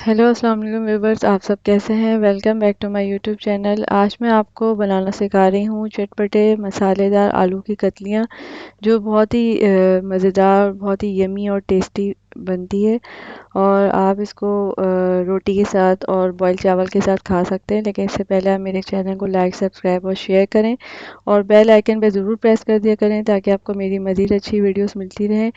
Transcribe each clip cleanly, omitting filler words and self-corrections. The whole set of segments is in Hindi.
हेलो अस्सलाम वालेकुम व्यूवर्स, आप सब कैसे हैं। Welcome back to my YouTube channel. आज मैं आपको बनाना सिखा रही हूँ चटपटे मसालेदार आलू की कतलियाँ, जो बहुत ही मज़ेदार, बहुत ही यमी और टेस्टी बनती है। और आप इसको रोटी के साथ और बॉयल चावल के साथ खा सकते हैं। लेकिन इससे पहले आप मेरे चैनल को लाइक, सब्सक्राइब और शेयर करें और बेल आइकन पे ज़रूर प्रेस कर दिया करें, ताकि आपको मेरी मज़ीद अच्छी वीडियोस मिलती रहें।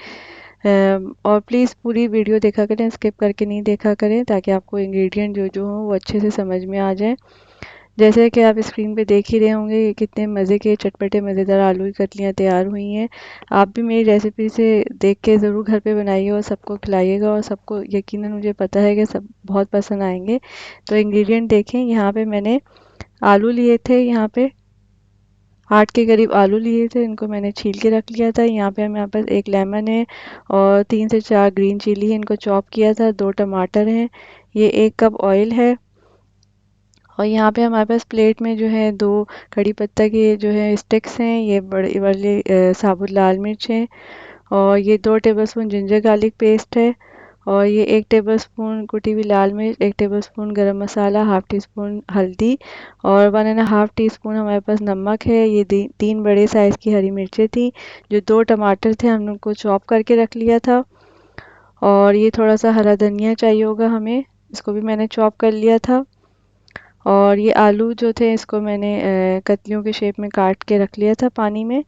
और प्लीज़ पूरी वीडियो देखा करें, स्किप करके नहीं देखा करें, ताकि आपको इंग्रेडिएंट जो जो हों वो अच्छे से समझ में आ जाए। जैसे कि आप स्क्रीन पे देख ही रहे होंगे, ये कितने मज़े के चटपटे मज़ेदार आलू की कतलियाँ तैयार हुई हैं। आप भी मेरी रेसिपी से देख के ज़रूर घर पे बनाइए और सबको खिलाइएगा, और सबको यकीनन मुझे पता है कि सब बहुत पसंद आएंगे। तो इंग्रेडिएंट देखें, यहाँ पे मैंने आलू लिए थे, यहाँ पे 8 के करीब आलू लिए थे, इनको मैंने छील के रख लिया था। यहाँ पे हमारे पास 1 लेमन है और 3 से 4 ग्रीन चिली है, इनको चॉप किया था। 2 टमाटर हैं, ये 1 कप ऑयल है। और यहाँ पे हमारे पास प्लेट में जो है 2 कड़ी पत्ता के जो है स्टिक्स हैं, ये बड़े वाले साबुत लाल मिर्च हैं। और ये 2 टेबलस्पून जिंजर गार्लिक पेस्ट है। और ये 1 टेबलस्पून कुटी हुई लाल मिर्च, 1 टेबलस्पून गरम मसाला, हाफ टी स्पून हल्दी और 1 एंड हाफ टी स्पून हमारे पास नमक है। ये 3 बड़े साइज़ की हरी मिर्चें थी। जो 2 टमाटर थे, हमने उनको चॉप करके रख लिया था। और ये थोड़ा सा हरा धनिया चाहिए होगा हमें, इसको भी मैंने चॉप कर लिया था। और ये आलू जो थे, इसको मैंने कतलियों के शेप में काट के रख लिया था पानी में।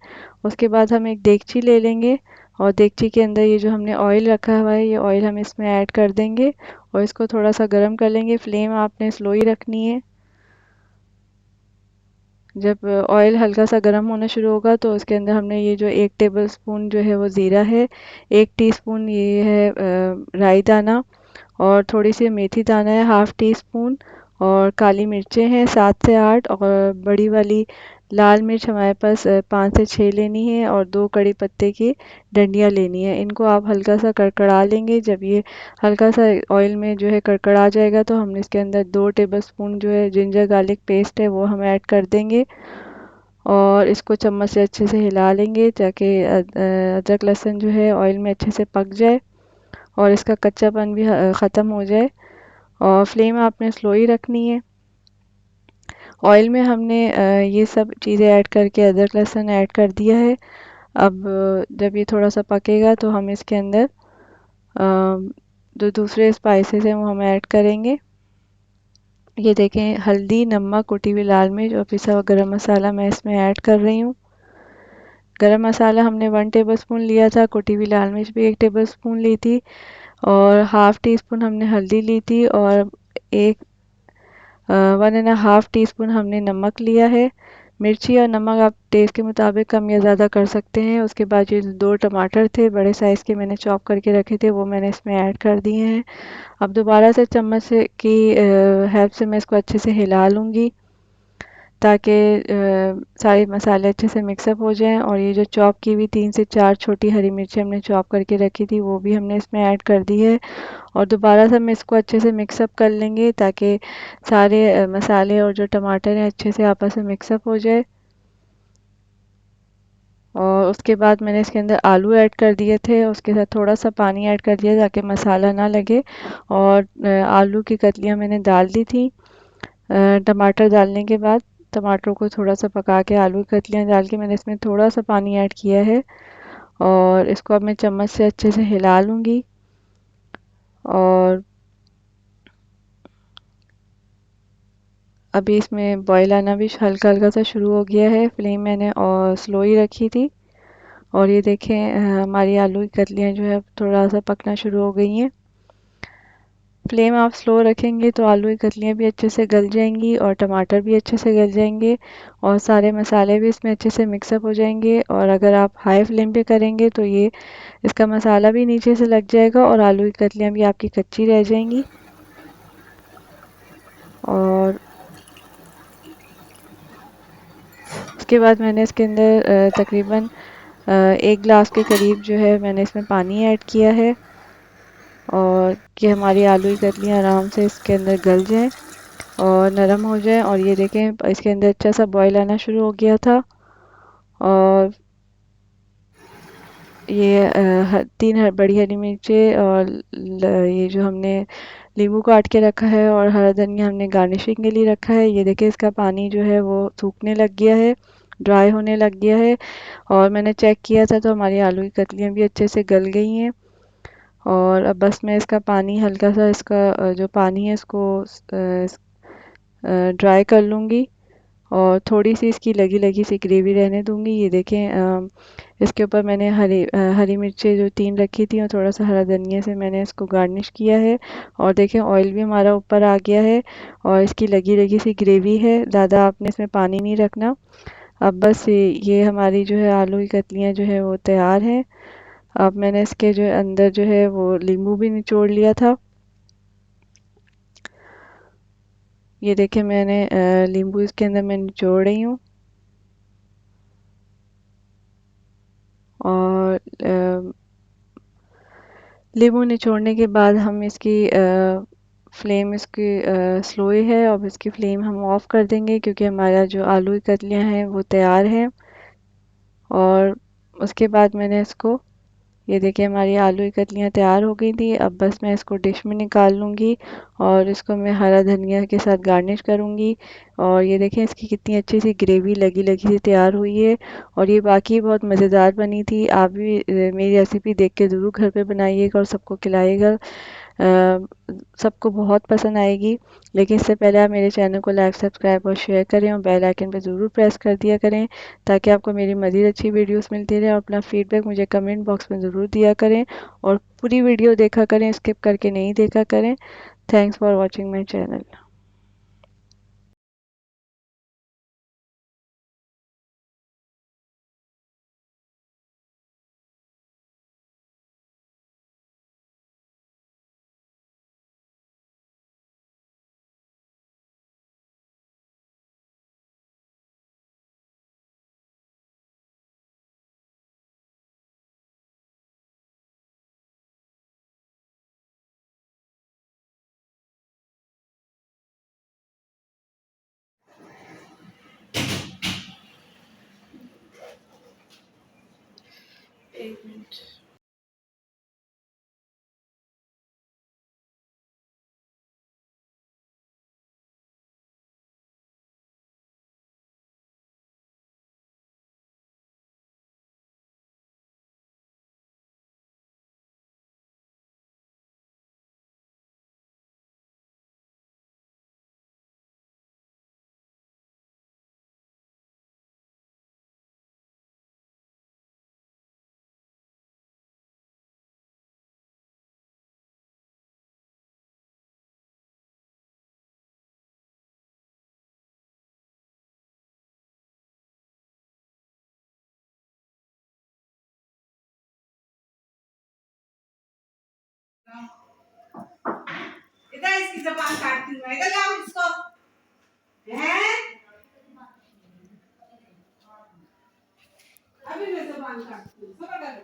उसके बाद हम एक देगची ले लेंगे और देगची के अंदर ये जो हमने ऑयल रखा हुआ है, ये ऑयल हम इसमें ऐड कर देंगे और इसको थोड़ा सा गर्म कर लेंगे। फ्लेम आपने स्लो ही रखनी है। जब ऑयल हल्का सा गर्म होना शुरू होगा तो उसके अंदर हमने ये जो 1 टेबलस्पून जो है वो ज़ीरा है, 1 टीस्पून ये है राई दाना, और थोड़ी सी मेथी दाना है, हाफ टी स्पून। और काली मिर्चें हैं 7 से 8, और बड़ी वाली लाल मिर्च हमारे पास 5 से 6 लेनी है, और 2 कड़ी पत्ते की डंडियाँ लेनी है। इनको आप हल्का सा कड़कड़ा लेंगे। जब ये हल्का सा ऑयल में जो है कड़कड़ा जाएगा, तो हम इसके अंदर 2 टेबलस्पून जो है जिंजर गार्लिक पेस्ट है वो हम ऐड कर देंगे। और इसको चम्मच से अच्छे से हिला लेंगे, ताकि अदरक लहसुन जो है ऑयल में अच्छे से पक जाए और इसका कच्चापन भी ख़त्म हो जाए। और फ्लेम आपने स्लो ही रखनी है। ऑयल में हमने ये सब चीज़ें ऐड करके अदरक लहसुन ऐड कर दिया है। अब जब ये थोड़ा सा पकेगा तो हम इसके अंदर जो दूसरे स्पाइसेस हैं वो हम ऐड करेंगे। ये देखें, हल्दी, नमक, कुटी हुई लाल मिर्च और पिसा हुआ गरम मसाला मैं इसमें ऐड कर रही हूँ। गरम मसाला हमने 1 टेबलस्पून लिया था, कुटी हुई लाल मिर्च भी 1 टेबलस्पून ली थी, और हाफ टी स्पून हमने हल्दी ली थी, और एक 1 एंड हाफ टी स्पून हमने नमक लिया है। मिर्ची और नमक आप टेस्ट के मुताबिक कम या ज़्यादा कर सकते हैं। उसके बाद ये 2 टमाटर थे बड़े साइज़ के, मैंने चॉप करके रखे थे, वो मैंने इसमें ऐड कर दिए हैं। अब दोबारा से चम्मच से की हेल्प से मैं इसको अच्छे से हिला लूँगी, ताकि सारे मसाले अच्छे से मिक्सअप हो जाएं। और ये जो चॉप की हुई 3 से 4 छोटी हरी मिर्ची हमने चॉप करके रखी थी, वो भी हमने इसमें ऐड कर दी है। और दोबारा से हम इसको अच्छे से मिक्सअप कर लेंगे, ताकि सारे मसाले और जो टमाटर हैं अच्छे से आपस में मिक्सअप हो जाए। और उसके बाद मैंने इसके अंदर आलू ऐड कर दिए थे, उसके साथ थोड़ा सा पानी ऐड कर दिया ताकि मसाला ना लगे। और आलू की कतलियाँ मैंने डाल दी थी। टमाटर डालने के बाद टमाटरों को थोड़ा सा पका के आलू की कतलियाँ डाल के मैंने इसमें थोड़ा सा पानी ऐड किया है। और इसको अब मैं चम्मच से अच्छे से हिला लूँगी। और अभी इसमें बॉयल आना भी हल्का हल्का सा शुरू हो गया है। फ्लेम मैंने और स्लो ही रखी थी। और ये देखें, हमारी आलू की कतलियाँ जो है थोड़ा सा पकना शुरू हो गई हैं। फ्लेम आप स्लो रखेंगे तो आलू की कतलियाँ भी अच्छे से गल जाएंगी और टमाटर भी अच्छे से गल जाएंगे, और सारे मसाले भी इसमें अच्छे से मिक्सअप हो जाएंगे। और अगर आप हाई फ्लेम पे करेंगे तो ये इसका मसाला भी नीचे से लग जाएगा और आलू की कतलियाँ भी आपकी कच्ची रह जाएंगी। और उसके बाद मैंने इसके अंदर तकरीबन 1 गिलास के करीब जो है मैंने इसमें पानी ऐड किया है, और कि हमारी आलू की कतलियाँ आराम से इसके अंदर गल जाएँ और नरम हो जाए। और ये देखें, इसके अंदर अच्छा सा बॉयल आना शुरू हो गया था। और ये 3 बड़ी हरी मिर्चें और ये जो हमने नींबू काट के रखा है और हरा धनिया हमने गार्निशिंग के लिए रखा है। ये देखिए इसका पानी जो है वो सूखने लग गया है, ड्राई होने लग गया है और मैंने चेक किया था तो हमारी आलू की कतलियाँ भी अच्छे से गल गई हैं। और अब बस मैं इसका पानी हल्का सा इसका जो पानी है इसको ड्राई कर लूँगी और थोड़ी सी इसकी लगी लगी सी ग्रेवी रहने दूँगी। ये देखें इसके ऊपर मैंने हरी मिर्चें जो 3 रखी थी और थोड़ा सा हरा धनिया से मैंने इसको गार्निश किया है। और देखें ऑयल भी हमारा ऊपर आ गया है और इसकी लगी लगी सी ग्रेवी है, ज़्यादा आपने इसमें पानी नहीं रखना। अब बस ये हमारी जो है आलू की कतलियाँ जो है वो तैयार हैं। अब मैंने इसके जो अंदर जो है वो नींबू भी निचोड़ लिया था। ये देखें मैंने नींबू इसके अंदर मैं निचोड़ रही हूँ और नींबू निचोड़ने के बाद हम इसकी फ्लेम इसकी स्लो ही है। अब इसकी फ्लेम हम ऑफ़ कर देंगे क्योंकि हमारा जो आलू की कतलियाँ हैं वो तैयार हैं। और उसके बाद मैंने इसको ये देखिए हमारी आलू की कतलियाँ तैयार हो गई थी। अब बस मैं इसको डिश में निकाल लूँगी और इसको मैं हरा धनिया के साथ गार्निश करूँगी। और ये देखें इसकी कितनी अच्छी सी ग्रेवी लगी लगी सी तैयार हुई है और ये वाकई बहुत मज़ेदार बनी थी। आप भी मेरी रेसिपी देख के ज़रूर घर पे बनाइएगा और सबको खिलाइएगा। सबको बहुत पसंद आएगी। लेकिन इससे पहले आप मेरे चैनल को लाइक, सब्सक्राइब और शेयर करें और बेल आइकन पे ज़रूर प्रेस कर दिया करें ताकि आपको मेरी मज़ीद अच्छी वीडियोस मिलती रहे। और अपना फीडबैक मुझे कमेंट बॉक्स में ज़रूर दिया करें और पूरी वीडियो देखा करें, स्किप करके नहीं देखा करें। Thanks for watching my channel. एक मिनट। इधर इसकी जबान काटती हूँ मैं, इधर लाओ इसको। हैं? अभी मैं जबान काटती हूँ, समझ आ गई?